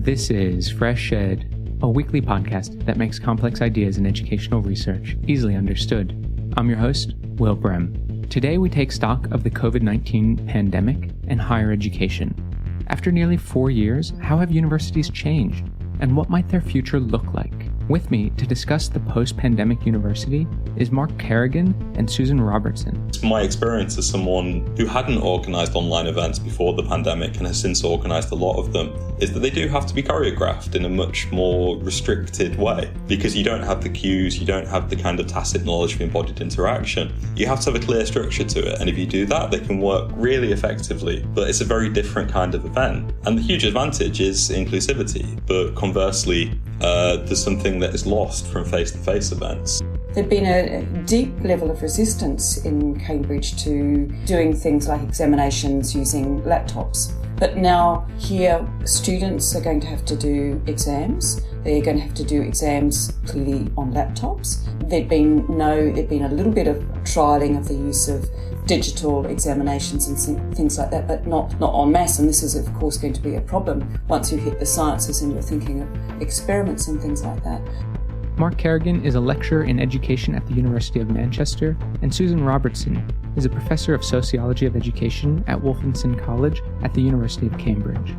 This is FreshEd, a weekly podcast that makes complex ideas in educational research easily understood. I'm your host, Will Brem. Today we take stock of the COVID-19 pandemic and higher education. After nearly 4 years, how have universities changed? And what might their future look like? With me to discuss the post-pandemic university is Mark Carrigan and Susan Robertson. My experience as someone who hadn't organised online events before the pandemic and has since organised a lot of them is that they do have to be choreographed in a much more restricted way, because you don't have the cues, you don't have the kind of tacit knowledge of embodied interaction. You have to have a clear structure to it, and if you do that, they can work really effectively, but it's a very different kind of event. And the huge advantage is inclusivity, but conversely, there's something that is lost from face-to-face events. There'd been a deep level of resistance in Cambridge to doing things like examinations using laptops. But now here, students are going to have to do exams. They're going to have to do exams clearly on laptops. There'd been a little bit of trialling of the use of digital examinations and things like that, but not en masse. And this is, of course, going to be a problem once you hit the sciences and you're thinking of experiments and things like that. Mark Carrigan is a lecturer in education at the University of Manchester, and Susan Robertson is a professor of sociology of education at Wolfson College at the University of Cambridge.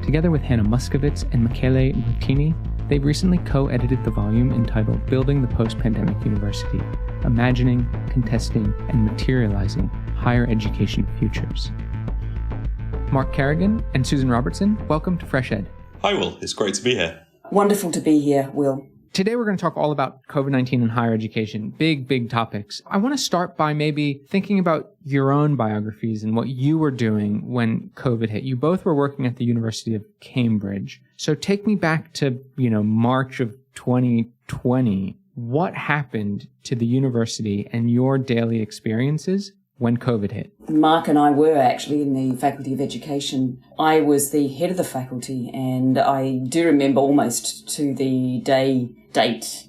Together with Hannah Moscovitz and Michele Martini, they've recently co-edited the volume entitled Building the Post-Pandemic University, Imagining, Contesting, and Materializing Higher Education Futures. Mark Carrigan and Susan Robertson, welcome to FreshEd. Hi, Will. It's great to be here. Wonderful to be here, Will. Today we're going to talk all about COVID-19 and higher education. Big topics. I want to start by maybe thinking about your own biographies and what you were doing when COVID hit. You both were working at the University of Cambridge. So take me back to, March of 2020. What happened to the university and your daily experiences when COVID hit? Mark and I were actually in the Faculty of Education. I was the head of the faculty, and I do remember almost to the date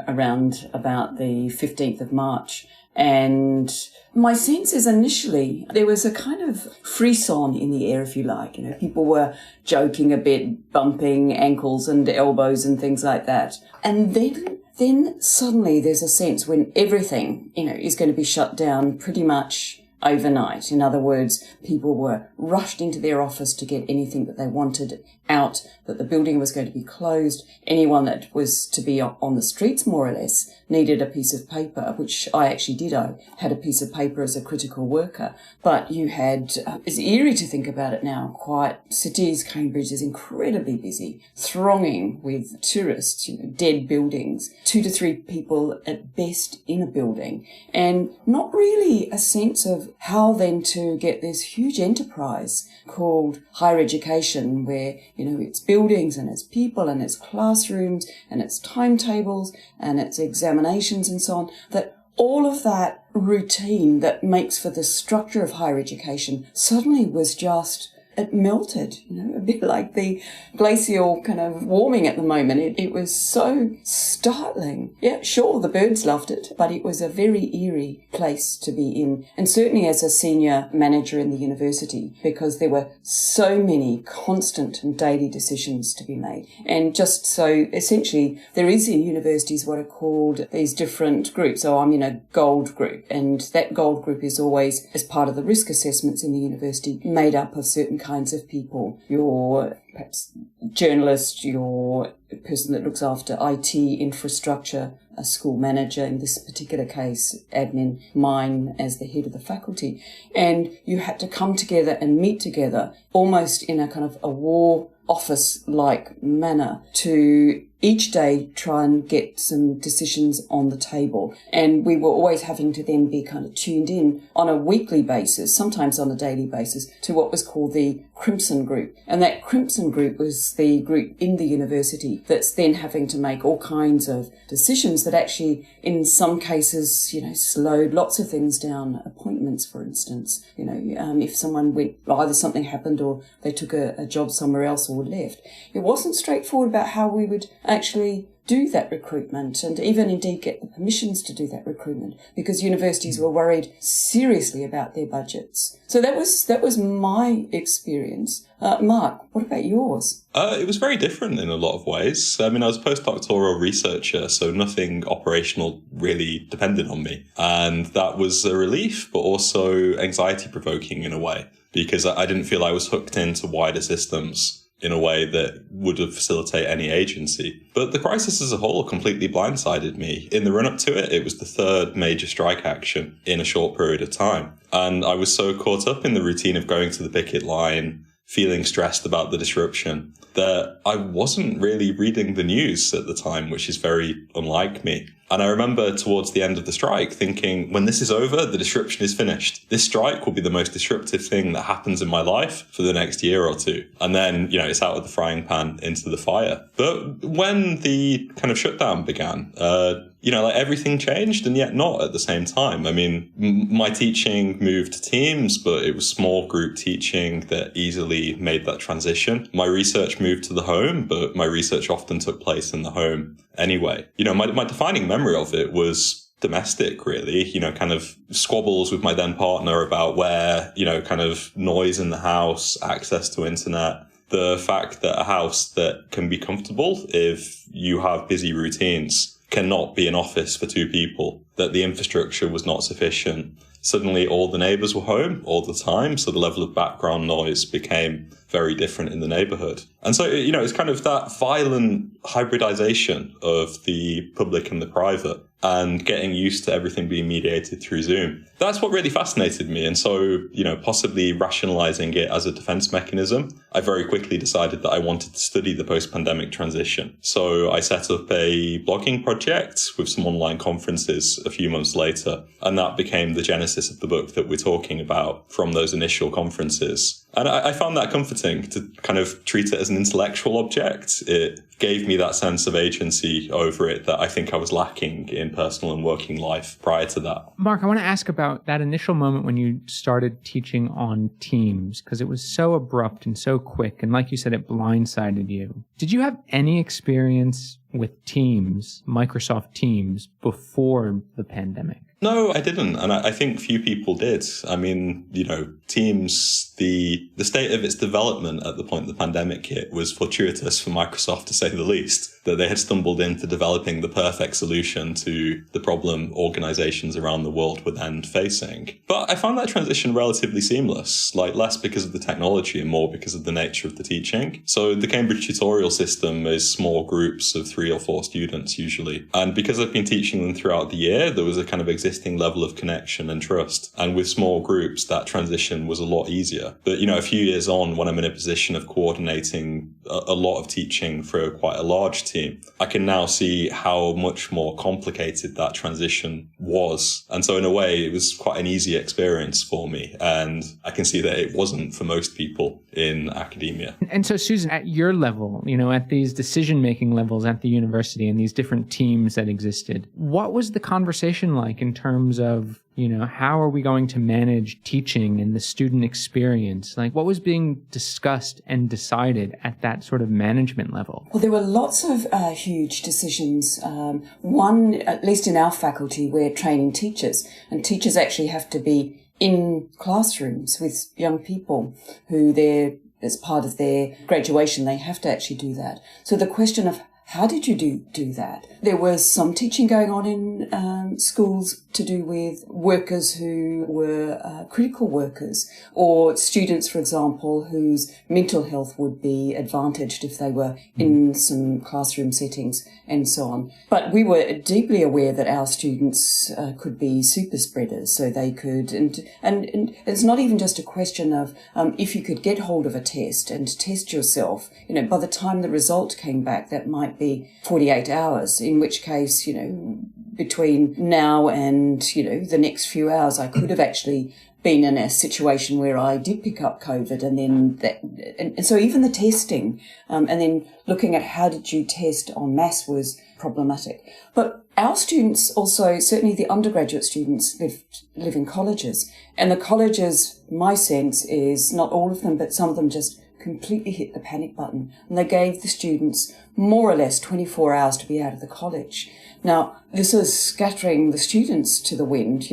around about the 15th of March. And my sense is initially there was a kind of frisson in the air, if you like. People were joking a bit, bumping ankles and elbows and things like that. And then suddenly there's a sense when everything, is going to be shut down pretty much overnight. In other words, people were rushed into their office to get anything that they wanted out, that the building was going to be closed. Anyone that was to be on the streets, more or less, needed a piece of paper, which I actually did. I had a piece of paper as a critical worker. But you had, it's eerie to think about it now, quiet cities. Cambridge is incredibly busy, thronging with tourists, dead buildings, 2 to 3 people at best in a building, and not really a sense of how then to get this huge enterprise called higher education, where, it's buildings and it's people and it's classrooms and it's timetables and it's examinations and so on, that all of that routine that makes for the structure of higher education suddenly was just, it melted, a bit like the glacial kind of warming at the moment. It was so startling. Yeah, sure, the birds loved it, but it was a very eerie place to be in. And certainly as a senior manager in the university, because there were so many constant and daily decisions to be made. And just so essentially, there is in universities what are called these different groups. So I'm in a gold group, and that gold group is always, as part of the risk assessments in the university, made up of certain kinds of people. Your perhaps journalist, your person that looks after IT infrastructure, a school manager, in this particular case, admin, mine as the head of the faculty. And you had to come together and meet together almost in a kind of a war office-like manner to each day try and get some decisions on the table. And we were always having to then be kind of tuned in on a weekly basis, sometimes on a daily basis, to what was called the Crimson Group. And that Crimson Group was the group in the university that's then having to make all kinds of decisions that actually, in some cases, slowed lots of things down. Appointments, for instance. If someone went, either something happened or they took a job somewhere else or or left. It wasn't straightforward about how we would actually do that recruitment and even indeed get the permissions to do that recruitment, because universities were worried seriously about their budgets. So that was my experience. Mark, what about yours? It was very different in a lot of ways. I mean, I was a postdoctoral researcher, so nothing operational really depended on me. And that was a relief, but also anxiety-provoking in a way, because I didn't feel I was hooked into wider systems in a way that would have facilitate any agency. But the crisis as a whole completely blindsided me. In the run-up to it, it was the third major strike action in a short period of time. And I was so caught up in the routine of going to the picket line, feeling stressed about the disruption, that I wasn't really reading the news at the time, which is very unlike me. And I remember towards the end of the strike thinking, when this is over, the disruption is finished. This strike will be the most disruptive thing that happens in my life for the next year or two. And then, it's out of the frying pan into the fire. But when the kind of shutdown began, everything changed and yet not at the same time. I mean, my teaching moved to Teams, but it was small group teaching that easily made that transition. My research moved to the home, but my research often took place in the home anyway. My defining memory of it was domestic, really, kind of squabbles with my then partner about where, kind of noise in the house, access to internet. The fact that a house that can be comfortable if you have busy routines cannot be an office for two people, that the infrastructure was not sufficient. Suddenly all the neighbours were home all the time, so the level of background noise became very different in the neighbourhood. And so, it's kind of that violent hybridization of the public and the private and getting used to everything being mediated through Zoom. That's what really fascinated me. And so, possibly rationalizing it as a defense mechanism, I very quickly decided that I wanted to study the post-pandemic transition. So I set up a blogging project with some online conferences a few months later. And that became the genesis of the book that we're talking about from those initial conferences. And I found that comforting to kind of treat it as an intellectual object. It gave me that sense of agency over it that I think I was lacking in personal and working life prior to that. Mark, I want to ask about that initial moment when you started teaching on Teams, because it was so abrupt and so quick. And like you said, it blindsided you. Did you have any experience with Teams, Microsoft Teams, before the pandemic? No, I didn't. And I think few people did. I mean, Teams, the state of its development at the point the pandemic hit was fortuitous for Microsoft, to say the least, that they had stumbled into developing the perfect solution to the problem organizations around the world were then facing. But I found that transition relatively seamless, less because of the technology and more because of the nature of the teaching. So the Cambridge tutorial system is small groups of 3 or 4 students usually. And because I've been teaching them throughout the year, there was a kind of existing level of connection and trust. And with small groups, that transition was a lot easier. But, a few years on, when I'm in a position of coordinating a lot of teaching for quite a large team, I can now see how much more complicated that transition was. And so in a way, it was quite an easy experience for me. And I can see that it wasn't for most people in academia. And so, Susan, at your level, at these decision-making levels at the university and these different teams that existed, what was the conversation like in terms of, how are we going to manage teaching and the student experience? What was being discussed and decided at that sort of management level? Well, there were lots of huge decisions. One, at least in our faculty, we're training teachers, and teachers actually have to be in classrooms with young people who as part of their graduation, they have to actually do that. So the question of how did you do that? There was some teaching going on in schools to do with workers who were critical workers, or students, for example, whose mental health would be advantaged if they were in some classroom settings and so on. But we were deeply aware that our students could be super spreaders, so they could, and it's not even just a question of if you could get hold of a test and test yourself, by the time the result came back, that might be 48 hours, in which case, between now and, the next few hours, I could have actually been in a situation where I did pick up COVID, and then and so even the testing, and then looking at how did you test en masse was problematic. But our students also, certainly the undergraduate students, live in colleges, and the colleges, my sense is, not all of them, but some of them just completely hit the panic button, and they gave the students more or less 24 hours to be out of the college. Now, this is scattering the students to the wind.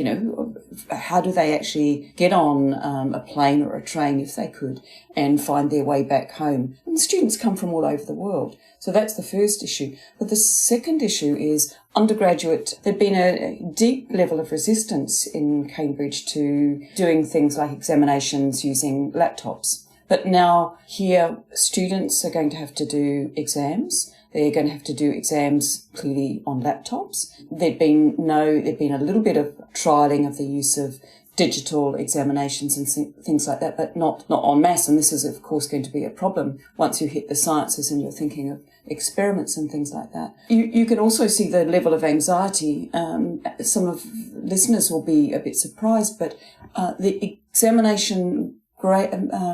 How do they actually get on a plane or a train, if they could, and find their way back home? And the students come from all over the world. So that's the first issue. But the second issue is undergraduate. There'd been a deep level of resistance in Cambridge to doing things like examinations using laptops. But now here, students are going to have to do exams. They're going to have to do exams clearly on laptops. There'd been a little bit of trialling of the use of digital examinations and things like that, but not en masse. And this is, of course, going to be a problem once you hit the sciences and you're thinking of experiments and things like that. You can also see the level of anxiety. Some of listeners will be a bit surprised, but the examination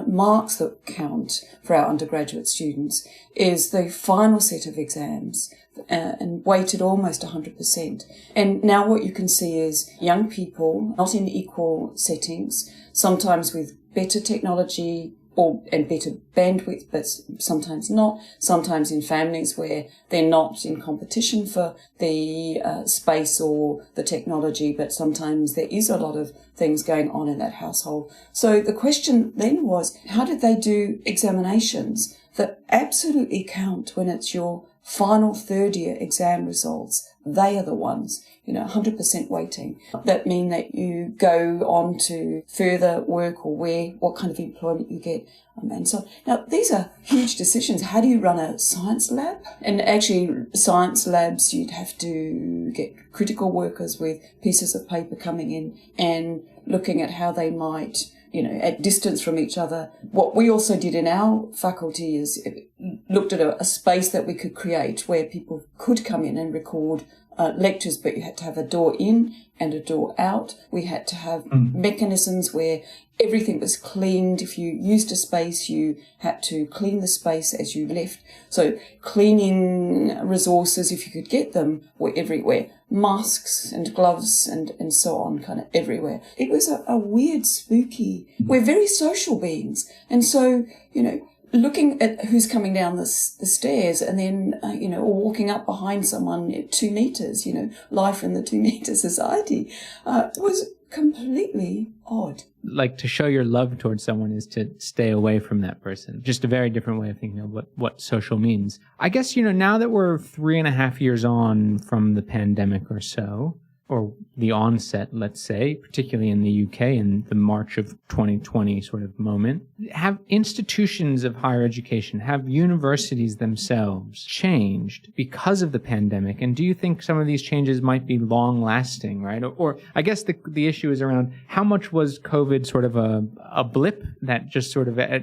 marks that count for our undergraduate students is the final set of exams, and weighted almost 100%. And now what you can see is young people, not in equal settings, sometimes with better technology and better bandwidth, but sometimes not, sometimes in families where they're not in competition for the space or the technology, but sometimes there is a lot of things going on in that household. So the question then was, how did they do examinations that absolutely count when it's your final third year exam results? They are the ones, 100% weighting, that mean that you go on to further work or what kind of employment you get, and so on. Now, these are huge decisions. How do you run a science lab? And actually, science labs, you'd have to get critical workers with pieces of paper coming in and looking at how they might, at distance from each other. What we also did in our faculty is looked at a space that we could create where people could come in and record lectures, but you had to have a door in and a door out. We had to have mechanisms where everything was cleaned. If you used a space, you had to clean the space as you left. So cleaning resources, if you could get them, were everywhere. Masks and gloves and so on, kind of everywhere. It was a weird, spooky... We're very social beings. And so, looking at who's coming down the stairs and then, or walking up behind someone at 2 meters, life in the 2 meter society, was completely odd. Like, to show your love towards someone is to stay away from that person. Just a very different way of thinking of what social means. I guess, now that we're 3.5 years on from the pandemic or so, or the onset, let's say, particularly in the UK in the March of 2020 sort of moment, have institutions of higher education, have universities themselves changed because of the pandemic? And do you think some of these changes might be long lasting, right? Or I guess the issue is around how much was COVID sort of a blip that just sort of, at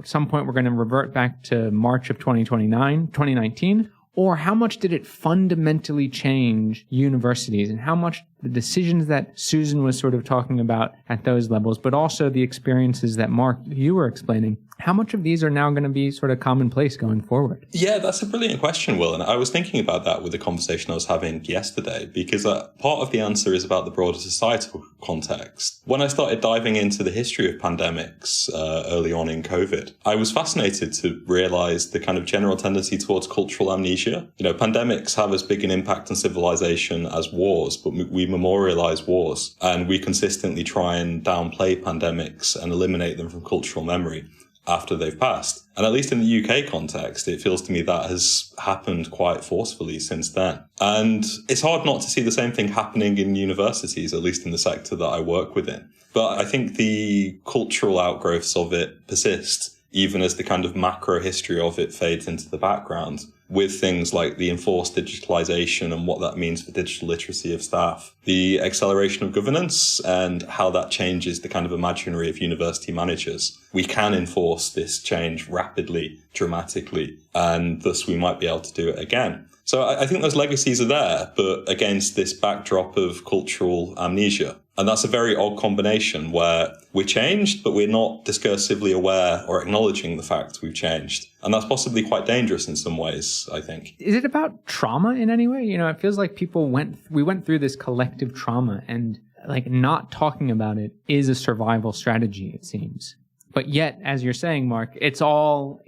some point we're going to revert back to March of 2019, or how much did it fundamentally change universities, and how much the decisions that Susan was sort of talking about at those levels, but also the experiences that, Mark, you were explaining, how much of these are now going to be sort of commonplace going forward? Yeah, that's a brilliant question, Will. And I was thinking about that with the conversation I was having yesterday, because part of the answer is about the broader societal context. When I started diving into the history of pandemics early on in COVID, I was fascinated to realize the kind of general tendency towards cultural amnesia. Pandemics have as big an impact on civilization as wars, but we memorialize wars, and we consistently try and downplay pandemics and eliminate them from cultural memory after they've passed. And at least in the UK context, it feels to me that has happened quite forcefully since then. And it's hard not to see the same thing happening in universities, at least in the sector that I work within. But I think the cultural outgrowths of it persist, even as the kind of macro history of it fades into the background, with things like the enforced digitalization and what that means for digital literacy of staff, the acceleration of governance and how that changes the kind of imaginary of university managers. We can enforce this change rapidly, dramatically, and thus we might be able to do it again. So I think those legacies are there, but against this backdrop of cultural amnesia. And that's a very odd combination where we're changed, but we're not discursively aware or acknowledging the fact we've changed. And that's possibly quite dangerous in some ways, I think. Is it about trauma in any way? It feels like we went through this collective trauma, and like not talking about it is a survival strategy, it seems. But yet, as you're saying, Mark, it's all,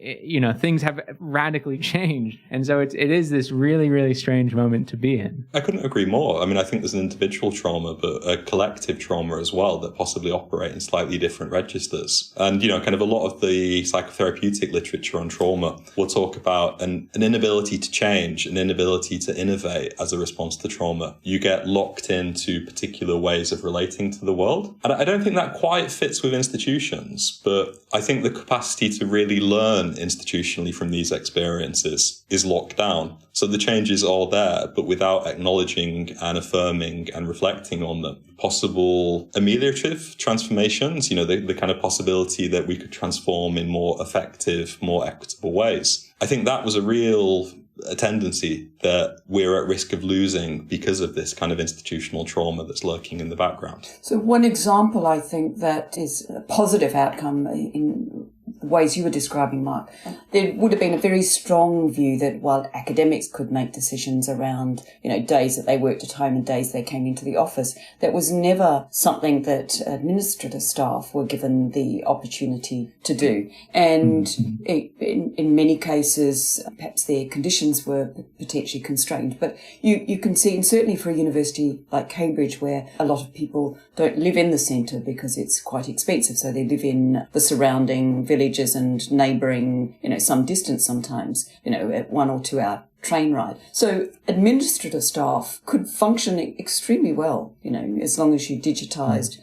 things have radically changed. And so it is this really, really strange moment to be in. I couldn't agree more. I mean, I think there's an individual trauma, but a collective trauma as well that possibly operate in slightly different registers. And, kind of a lot of the psychotherapeutic literature on trauma will talk about an inability to change, an inability to innovate as a response to trauma. You get locked into particular ways of relating to the world. And I don't think that quite fits with institutions, but I think the capacity to really learn institutionally from these experiences is locked down. So the changes are there, but without acknowledging and affirming and reflecting on them. Possible ameliorative transformations, the kind of possibility that we could transform in more effective, more equitable ways. I think that was a tendency that we're at risk of losing because of this kind of institutional trauma that's lurking in the background. So one example, I think, that is a positive outcome in the ways you were describing, Mark, there would have been a very strong view that while academics could make decisions around, days that they worked at home and days they came into the office, that was never something that administrative staff were given the opportunity to do. And in many cases, perhaps their conditions were potentially constrained. But you can see, and certainly for a university like Cambridge, where a lot of people don't live in the centre because it's quite expensive, so they live in the surrounding villages and neighbouring, some distance sometimes, at 1 or 2 hour train ride. So administrative staff could function extremely well, as long as you digitised,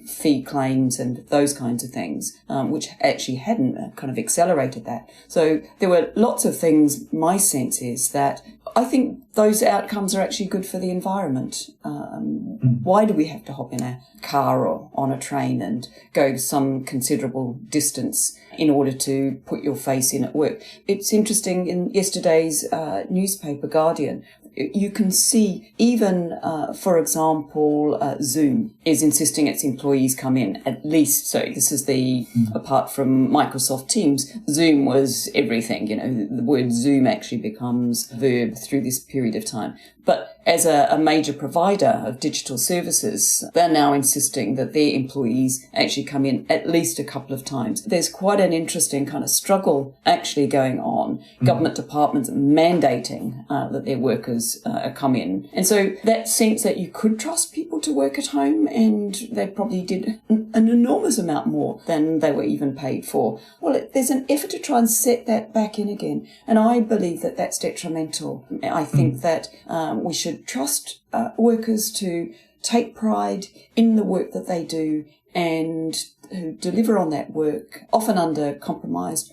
fee claims and those kinds of things, which actually hadn't kind of accelerated that. So there were lots of things. My sense is that I think those outcomes are actually good for the environment. Why do we have to hop in a car or on a train and go some considerable distance in order to put your face in at work? It's interesting, in yesterday's newspaper, Guardian, you can see even, for example, Zoom is insisting its employees come in at least. So this is apart from Microsoft Teams, Zoom was everything. The word Zoom actually becomes a verb through this period of time. But as a major provider of digital services, they're now insisting that their employees actually come in at least a couple of times. There's quite an interesting kind of struggle actually going on. Government departments mandating that their workers come in. And so that sense that you could trust people to work at home, and they probably did an enormous amount more than they were even paid for. Well, there's an effort to try and set that back in again. And I believe that that's detrimental. I think that we should trust workers to take pride in the work that they do and who deliver on that work, often under compromised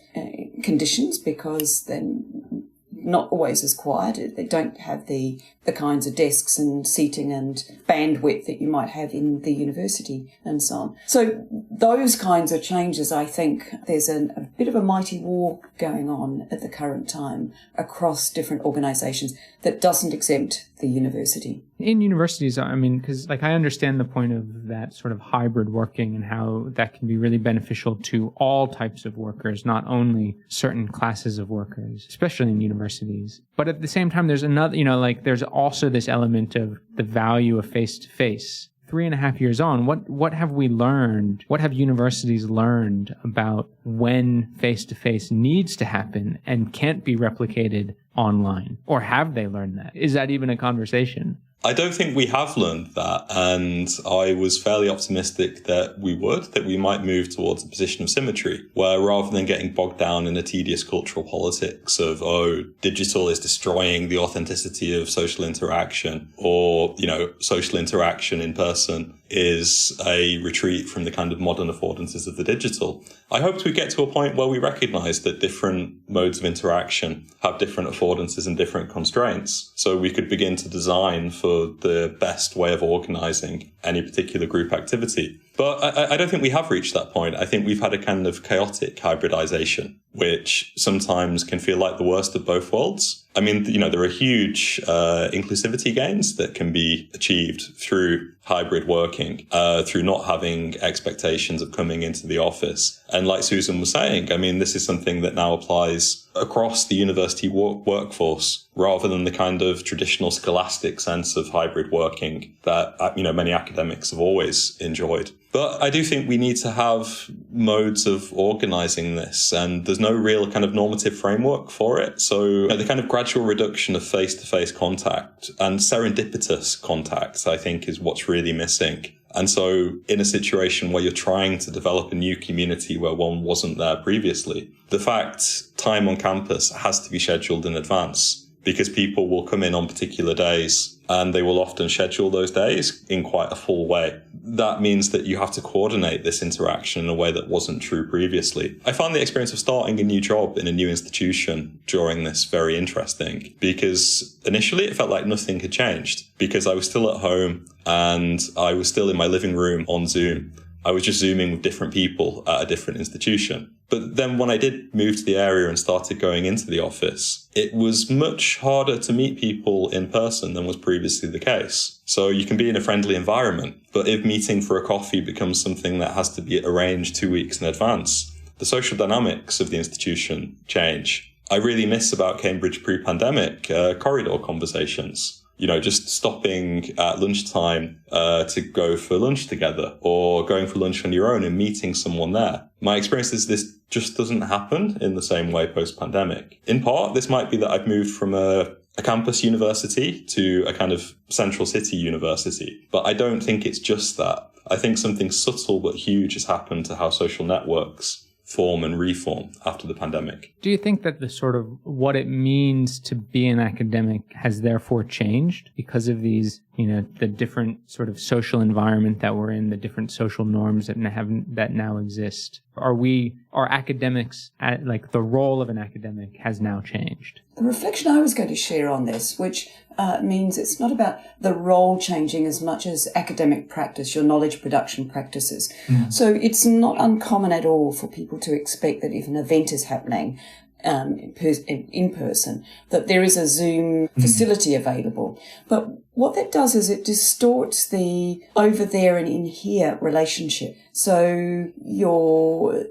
conditions, because then not always as quiet. They don't have the kinds of desks and seating and bandwidth that you might have in the university and so on. So those kinds of changes, I think there's a bit of a mighty war going on at the current time across different organisations that doesn't exempt the university. In universities, because I understand the point of that sort of hybrid working and how that can be really beneficial to all types of workers, not only certain classes of workers, especially in universities. But at the same time, there's another, there's also this element of the value of face-to-face. 3.5 years on, what have we learned? What have universities learned about when face-to-face needs to happen and can't be replicated online? Or have they learned that? Is that even a conversation? I don't think we have learned that, and I was fairly optimistic that we might move towards a position of symmetry, where rather than getting bogged down in a tedious cultural politics of, digital is destroying the authenticity of social interaction, or, social interaction in person is a retreat from the kind of modern affordances of the digital. I hoped we'd get to a point where we recognize that different modes of interaction have different affordances and different constraints, so we could begin to design for the best way of organizing any particular group activity. But I don't think we have reached that point. I think we've had a kind of chaotic hybridization, which sometimes can feel like the worst of both worlds. There are huge inclusivity gains that can be achieved through hybrid working, through not having expectations of coming into the office. And like Susan was saying, this is something that now applies across the university workforce, rather than the kind of traditional scholastic sense of hybrid working that, many academics have always enjoyed. But I do think we need to have modes of organising this, and there's no real kind of normative framework for it. So the kind of gradual reduction of face-to-face contact and serendipitous contact, I think, is what's really missing. And so in a situation where you're trying to develop a new community where one wasn't there previously, the fact time on campus has to be scheduled in advance, because people will come in on particular days and they will often schedule those days in quite a full way. That means that you have to coordinate this interaction in a way that wasn't true previously. I found the experience of starting a new job in a new institution during this very interesting, because initially it felt like nothing had changed, because I was still at home and I was still in my living room on Zoom. I was just Zooming with different people at a different institution. But then when I did move to the area and started going into the office, it was much harder to meet people in person than was previously the case. So you can be in a friendly environment, but if meeting for a coffee becomes something that has to be arranged 2 weeks in advance, the social dynamics of the institution change. I really miss about Cambridge pre-pandemic corridor conversations. You know, just stopping at lunchtime to go for lunch together, or going for lunch on your own and meeting someone there. My experience is this just doesn't happen in the same way post-pandemic. In part, this might be that I've moved from a campus university to a kind of central city university, but I don't think it's just that. I think something subtle but huge has happened to how social networks form and reform after the pandemic. Do you think that the sort of what it means to be an academic has therefore changed because of these, the different sort of social environment that we're in, the different social norms that now exist? Are academics, like the role of an academic has now changed? The reflection I was going to share on this, which means it's not about the role changing as much as academic practice, your knowledge production practices. Mm. So it's not uncommon at all for people to expect that if an event is happening in person, that there is a Zoom facility available. But what that does is it distorts the over there and in here relationship. So you're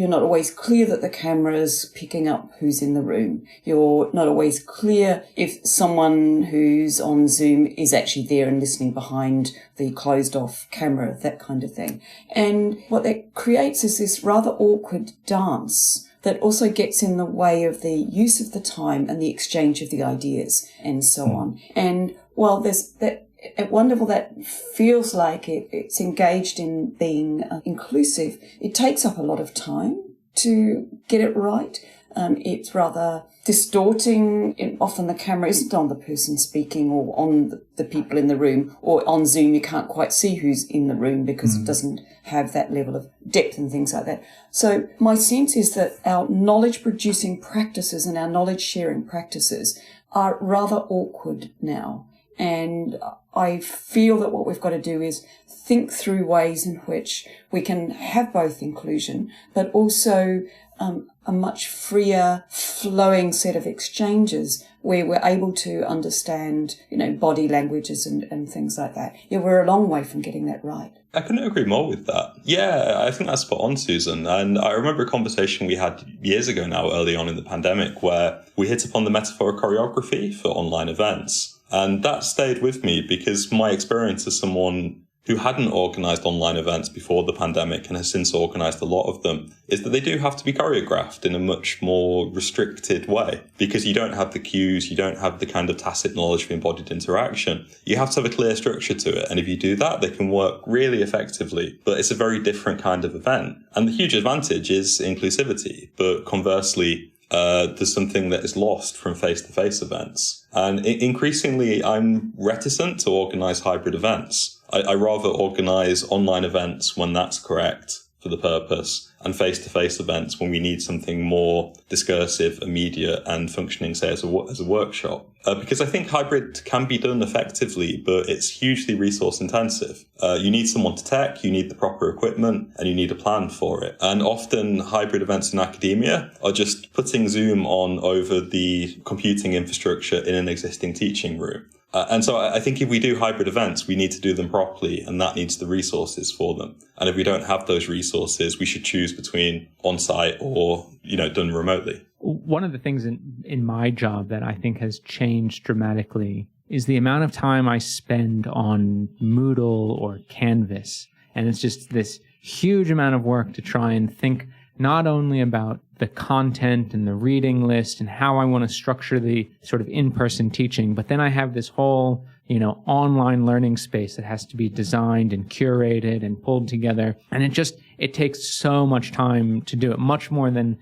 not always clear that the camera's picking up who's in the room. You're not always clear if someone who's on Zoom is actually there and listening behind the closed off camera, that kind of thing. And what that creates is this rather awkward dance that also gets in the way of the use of the time and the exchange of the ideas and so on. And while there's that wonderful that feels like it's engaged in being inclusive, it takes up a lot of time to get it right. It's rather distorting. Often the camera isn't on the person speaking or on the people in the room, or on Zoom you can't quite see who's in the room because it doesn't have that level of depth and things like that. So my sense is that our knowledge producing practices and our knowledge sharing practices are rather awkward now. And I feel that what we've got to do is think through ways in which we can have both inclusion, but also a much freer, flowing set of exchanges where we're able to understand, body languages and things like that. Yeah, we're a long way from getting that right. I couldn't agree more with that. Yeah, I think that's spot on, Susan. And I remember a conversation we had years ago now, early on in the pandemic, where we hit upon the metaphor of choreography for online events. And that stayed with me because my experience as someone who hadn't organised online events before the pandemic and has since organised a lot of them is that they do have to be choreographed in a much more restricted way, because you don't have the cues, you don't have the kind of tacit knowledge of embodied interaction. You have to have a clear structure to it. And if you do that, they can work really effectively. But it's a very different kind of event. And the huge advantage is inclusivity. But conversely, there's something that is lost from face-to-face events. And increasingly, I'm reticent to organise hybrid events. I rather organise online events when that's correct for the purpose, and face-to-face events when we need something more discursive, immediate, and functioning, say, as a workshop. Because I think hybrid can be done effectively, but it's hugely resource intensive. You need someone to tech, you need the proper equipment, and you need a plan for it. And often hybrid events in academia are just putting Zoom on over the computing infrastructure in an existing teaching room. And so I think if we do hybrid events, we need to do them properly, and that needs the resources for them. And if we don't have those resources, we should choose between on-site or, done remotely. One of the things in my job that I think has changed dramatically is the amount of time I spend on Moodle or Canvas. And it's just this huge amount of work to try and think not only about the content and the reading list and how I want to structure the sort of in-person teaching, but then I have this whole, online learning space that has to be designed and curated and pulled together. And it takes so much time to do it, much more than,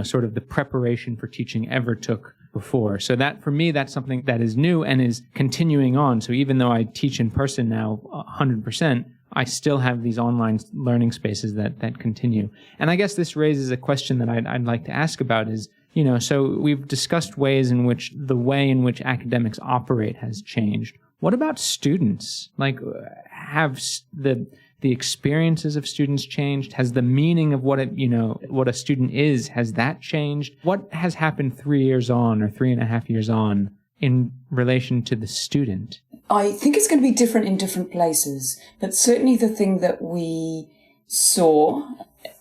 sort of the preparation for teaching ever took before. So that, for me, that's something that is new and is continuing on. So even though I teach in person now 100%, I still have these online learning spaces that continue. And I guess this raises a question that I'd like to ask about is, so we've discussed ways in which the way in which academics operate has changed. What about students? Like, have the experiences of students changed? Has the meaning of what a student is, has that changed? What has happened 3 years on or 3.5 years on in relation to the student? I think it's going to be different in different places, but certainly the thing that we saw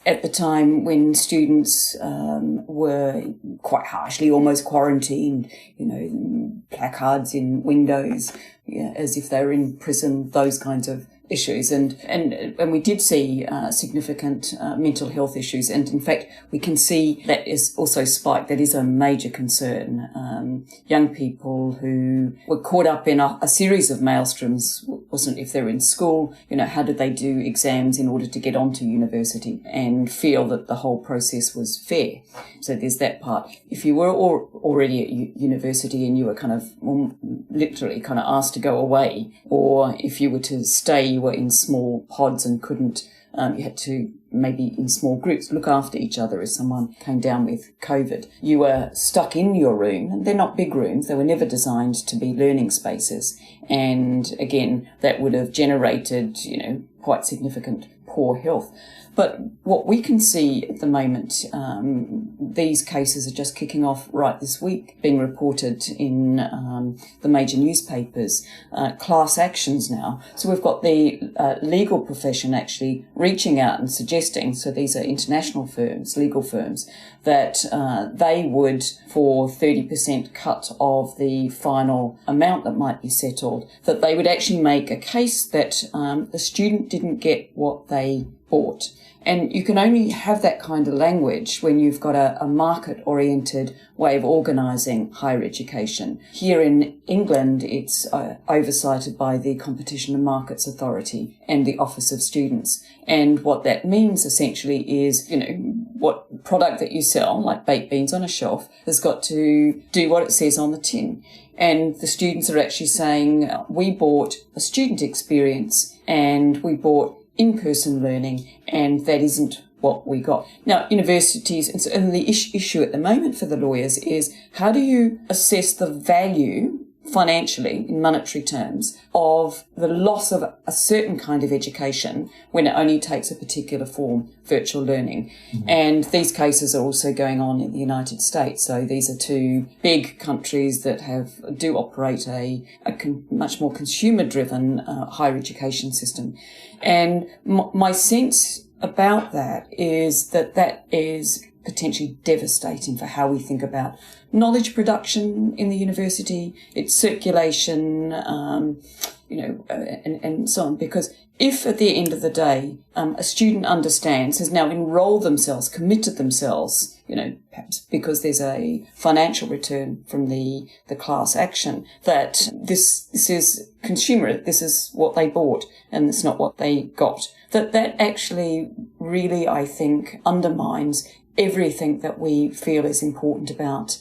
at the time when students were quite harshly almost quarantined, placards in windows, as if they were in prison, those kinds of issues. And we did see significant mental health issues. And in fact, we can see that is also spiked. That is a major concern. Young people who were caught up in a series of maelstroms, wasn't if they're in school, how did they do exams in order to get onto university and feel that the whole process was fair. So there's that part. If you were already at university and you were kind of literally kind of asked to go away, or if you were to stay, you were in small pods and couldn't, you had to maybe in small groups look after each other as someone came down with COVID. You were stuck in your room. They're not big rooms. They were never designed to be learning spaces. And again, that would have generated, quite significant poor health. But what we can see at the moment, these cases are just kicking off right this week, being reported in the major newspapers, class actions now. So we've got the legal profession actually reaching out and suggesting, so these are international firms, legal firms, that they would, for 30% cut of the final amount that might be settled, that they would actually make a case that the student didn't get what they bought. And you can only have that kind of language when you've got a market-oriented way of organising higher education. Here in England, it's oversighted by the Competition and Markets Authority and the Office of Students. And what that means essentially is, what product that you sell, like baked beans on a shelf, has got to do what it says on the tin. And the students are actually saying, we bought a student experience and we bought in-person learning, and that isn't what we got. Now, universities, and the issue at the moment for the lawyers is, how do you assess the value financially, in monetary terms, of the loss of a certain kind of education when it only takes a particular form, virtual learning? Mm-hmm. And these cases are also going on in the United States. So these are two big countries that do operate a much more consumer-driven higher education system. And my sense about that is that is potentially devastating for how we think about knowledge production in the university, its circulation, and so on. Because if at the end of the day, a student understands, has now enrolled themselves, committed themselves, perhaps because there's a financial return from the class action, that this is consumer, this is what they bought and it's not what they got, that actually really, I think, undermines everything that we feel is important about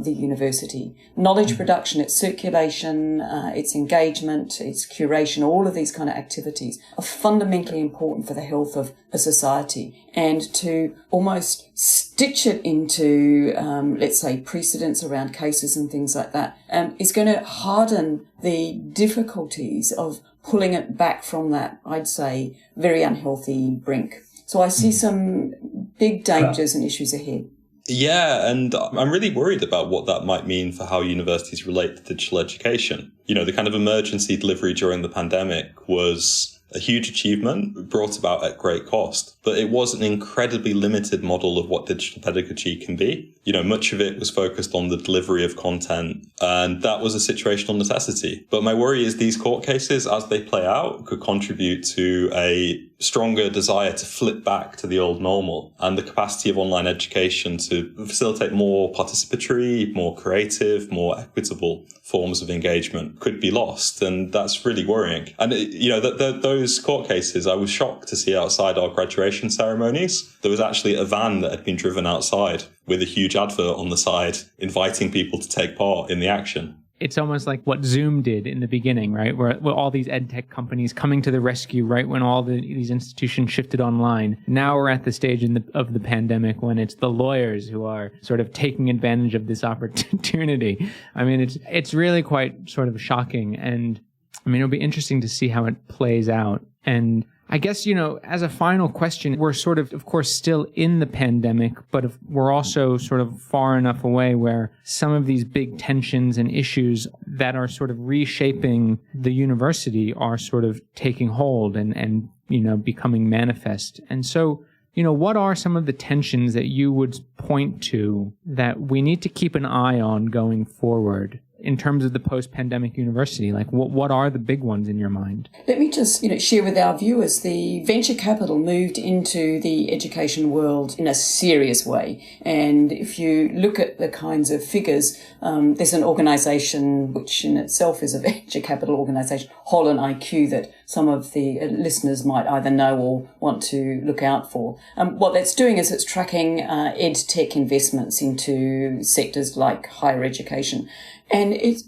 the university. Knowledge production, its circulation, its engagement, its curation, all of these kind of activities are fundamentally important for the health of a society. And to almost stitch it into, let's say, precedents around cases and things like that, is going to harden the difficulties of pulling it back from that, I'd say, very unhealthy brink. So I see some big dangers and issues ahead. Yeah, and I'm really worried about what that might mean for how universities relate to digital education. The kind of emergency delivery during the pandemic was a huge achievement brought about at great cost, but it was an incredibly limited model of what digital pedagogy can be. Much of it was focused on the delivery of content, and that was a situational necessity. But my worry is these court cases, as they play out, could contribute to a stronger desire to flip back to the old normal, and the capacity of online education to facilitate more participatory, more creative, more equitable forms of engagement could be lost. And that's really worrying. And, those court cases, I was shocked to see outside our graduation ceremonies. There was actually a van that had been driven outside with a huge advert on the side inviting people to take part in the action. It's almost like what Zoom did in the beginning, right? Where all these ed tech companies coming to the rescue, right? When all these institutions shifted online. Now we're at the stage of the pandemic when it's the lawyers who are sort of taking advantage of this opportunity. I mean, it's really quite sort of shocking. And I mean, it'll be interesting to see how it plays out. And I guess, as a final question, we're sort of course, still in the pandemic, but we're also sort of far enough away where some of these big tensions and issues that are sort of reshaping the university are sort of taking hold and becoming manifest. And so, what are some of the tensions that you would point to that we need to keep an eye on going forward in terms of the post-pandemic university? Like, what are the big ones in your mind? Let me just, share with our viewers, the venture capital moved into the education world in a serious way. And if you look at the kinds of figures, there's an organisation which in itself is a venture capital organisation, Holland IQ, that some of the listeners might either know or want to look out for. What that's doing is it's tracking ed tech investments into sectors like higher education. And it's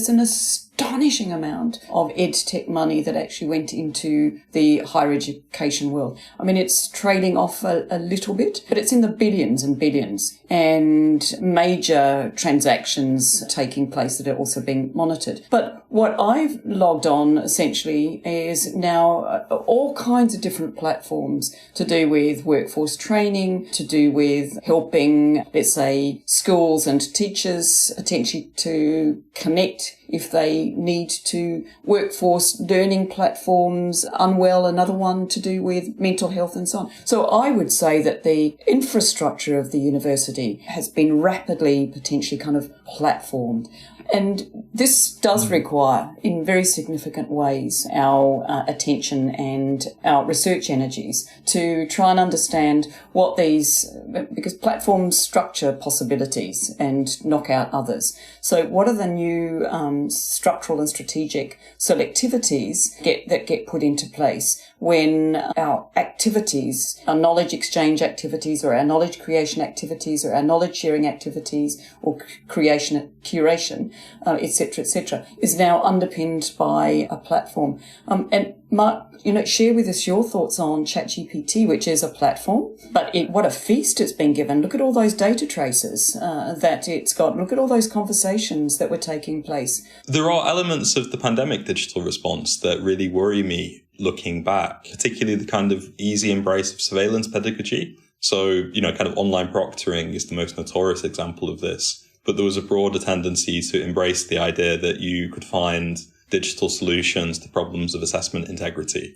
an astonishing amount of ed tech money that actually went into the higher education world. I mean, it's trailing off a little bit, but it's in the billions and billions, and major transactions taking place that are also being monitored. But what I've logged on essentially is now all kinds of different platforms to do with workforce training, to do with helping, let's say, schools and teachers potentially to connect if they need to, workforce learning platforms, Unwell, another one to do with mental health and so on. So I would say that the infrastructure of the university has been rapidly potentially kind of platformed. And this does require, in very significant ways, our attention and our research energies to try and understand what because platforms structure possibilities and knock out others. So what are the new structural and strategic selectivities that get put into place when our activities, our knowledge exchange activities or our knowledge creation activities or our knowledge sharing activities or curation, etc., is now underpinned by a platform. And Mark, share with us your thoughts on ChatGPT, which is a platform, but what a feast it's been given. Look at all those data traces that it's got. Look at all those conversations that were taking place. There are elements of the pandemic digital response that really worry me looking back, particularly the kind of easy embrace of surveillance pedagogy. So, kind of online proctoring is the most notorious example of this. But there was a broader tendency to embrace the idea that you could find digital solutions to problems of assessment integrity.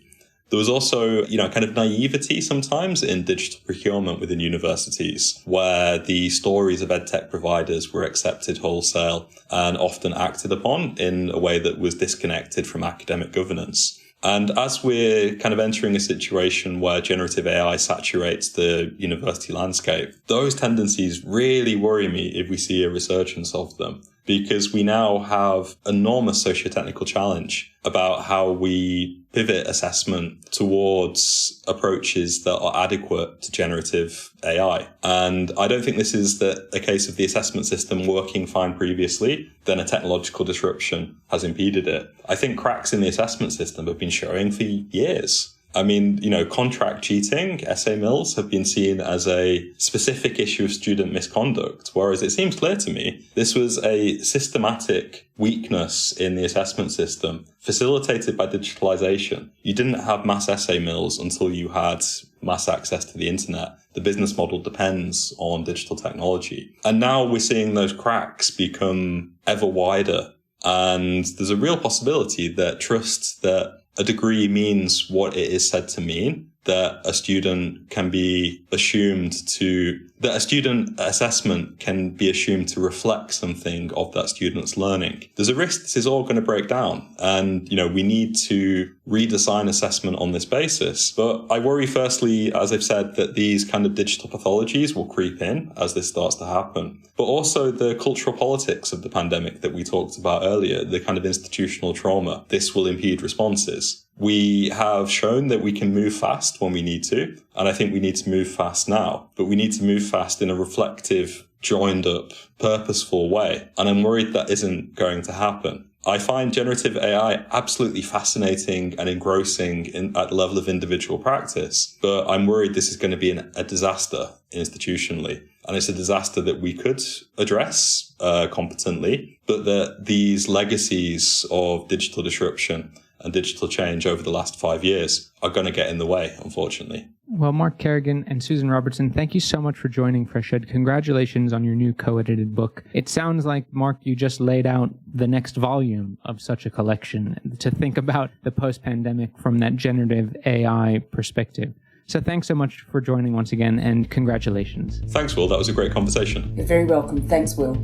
There was also, kind of naivety sometimes in digital procurement within universities, where the stories of edtech providers were accepted wholesale and often acted upon in a way that was disconnected from academic governance. And as we're kind of entering a situation where generative AI saturates the university landscape, those tendencies really worry me if we see a resurgence of them, because we now have enormous socio-technical challenge about how we pivot assessment towards approaches that are adequate to generative AI. And I don't think this is a case of the assessment system working fine previously, then a technological disruption has impeded it. I think cracks in the assessment system have been showing for years. I mean, contract cheating, essay mills have been seen as a specific issue of student misconduct, whereas it seems clear to me this was a systematic weakness in the assessment system facilitated by digitalization. You didn't have mass essay mills until you had mass access to the internet. The business model depends on digital technology. And now we're seeing those cracks become ever wider. And there's a real possibility that trust that a degree means what it is said to mean, that a student can be assumed to that a student assessment can be assumed to reflect something of that student's learning. There's a risk this is all going to break down, and we need to redesign assessment on this basis. But I worry, firstly, as I've said, that these kind of digital pathologies will creep in as this starts to happen. But also the cultural politics of the pandemic that we talked about earlier, the kind of institutional trauma, this will impede responses. We have shown that we can move fast when we need to, and I think we need to move fast now. But we need to move fast in a reflective, joined up, purposeful way. And I'm worried that isn't going to happen. I find generative AI absolutely fascinating and engrossing at the level of individual practice, but I'm worried this is going to be a disaster institutionally. And it's a disaster that we could address competently, but that these legacies of digital disruption and digital change over the last 5 years are going to get in the way, unfortunately. Well, Mark Carrigan and Susan Robertson, thank you so much for joining FreshEd. Congratulations on your new co-edited book. It sounds like, Mark, you just laid out the next volume of such a collection to think about the post-pandemic from that generative AI perspective. So thanks so much for joining once again, and congratulations. Thanks, Will. That was a great conversation. You're very welcome. Thanks, Will.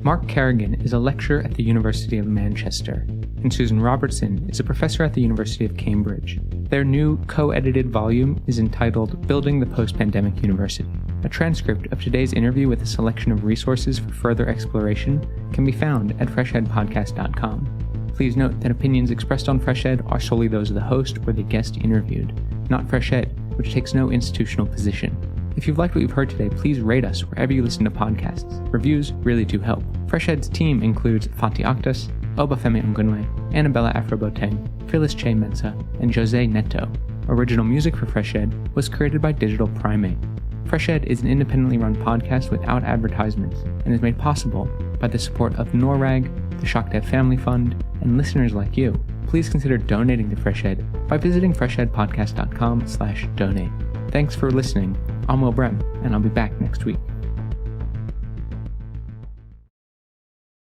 Mark Carrigan is a lecturer at the University of Manchester, and Susan Robertson is a professor at the University of Cambridge. Their new co-edited volume is entitled Building the Post-Pandemic University. A transcript of today's interview with a selection of resources for further exploration can be found at freshedpodcast.com. Please note that opinions expressed on FreshEd are solely those of the host or the guest interviewed, not FreshEd, which takes no institutional position. If you've liked what you've heard today, please rate us wherever you listen to podcasts. Reviews really do help. FreshEd's team includes Fatih Akhtas, Obafemi Ngunwe, Annabella Afro-Boateng, Phyllis Che Mensa, and Jose Neto. Original music for FreshEd was created by Digital Primate. FreshEd is an independently run podcast without advertisements and is made possible by the support of NORAG, the ShockDev Family Fund, and listeners like you. Please consider donating to FreshEd by visiting freshedpodcast.com/donate. Thanks for listening. I'm Will Brem, and I'll be back next week.